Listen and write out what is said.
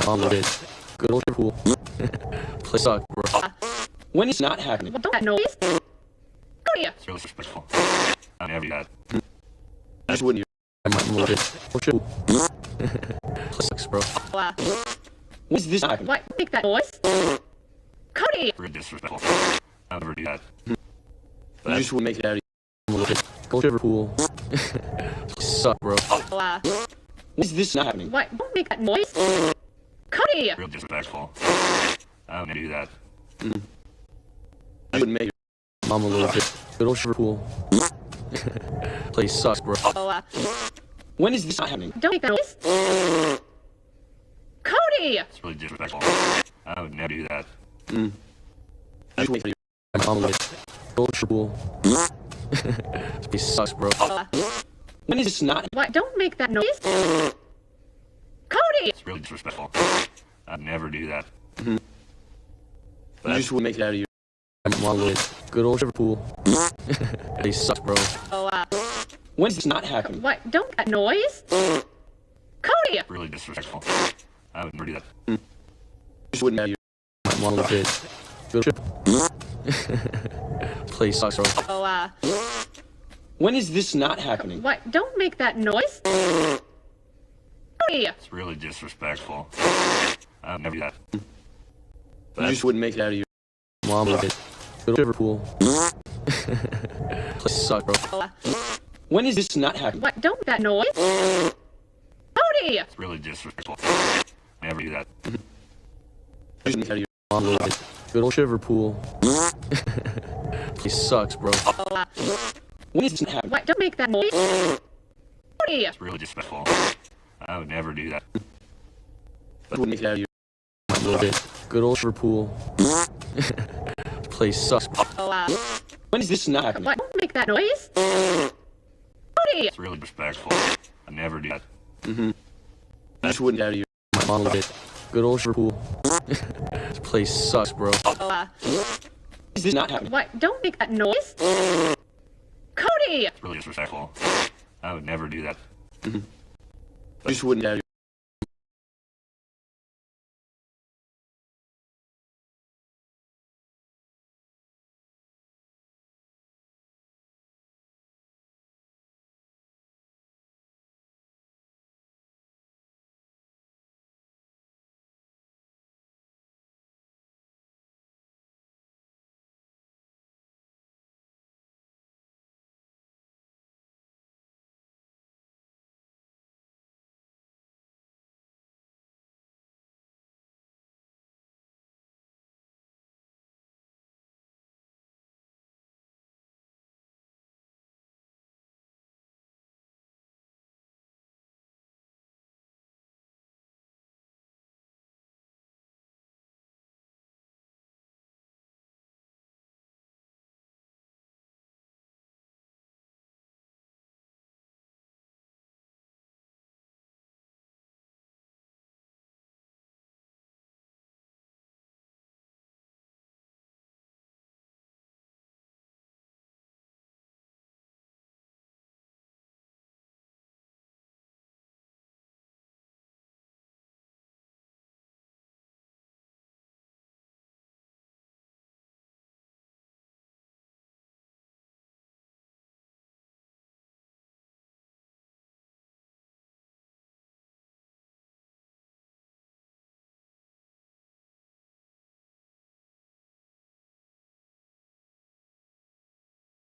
Loaded. Good old pool. Play suck, bro. When it's not happening. What that noise? Cody! It's really disrespectful. I never do that. I just wouldn't. I might loaded. Play sucks, bro. When is this happening? What? Make that noise? Cody! It's really disrespectful. I never do that. I just wouldn't make it out of you. Loaded. Gold Liverpool. Play suck, bro. When is this not happening? What? Don't make that noise? Cody! It's really disrespectful. I would never do that. I wouldn't make it. Mama loaded. Good old Liverpool. Play sucks, bro. When is this not happening? Don't make that noise? Cody! It's really disrespectful. I would never do that. I just wait for you. Mama loaded. Gold Liverpool. Play sucks, bro. When is this not? What? Don't make that noise? Cody! It's really disrespectful. I'd never do that. I just wouldn't make it out of you. Mama loaded. Good old Liverpool. Play sucks, bro. When is this not happening? What? Don't make that noise? Cody! It's really disrespectful. I would never do that. I just wouldn't have you. Mama loaded. Good Play sucks, bro. When is this not happening? What? Don't make that noise? Cody! It's really disrespectful. I would never do that. I just wouldn't make it out of you. Mama loaded. Good Liverpool. Play sucks, bro. When is this not happening? What? Don't make that noise? Cody! It's really disrespectful. I never do that. I just wouldn't make it out of you. Mama loaded. Good old Liverpool. Play sucks, bro. When is this not happening? What? Don't make that noise? Cody! It's really disrespectful. I would never do that. I just wouldn't make it out of you. Mama loaded. Good old Liverpool. Play sucks, bro. When is this not happening? What? Don't make that noise? Cody! It's really disrespectful. I'd never do that. I just wouldn't out of you. Mama loaded. Good old Liverpool. Play sucks, bro. Is this not happening? What? Don't make that noise? Cody! It's really disrespectful. I would never do that. I just wouldn't out of you.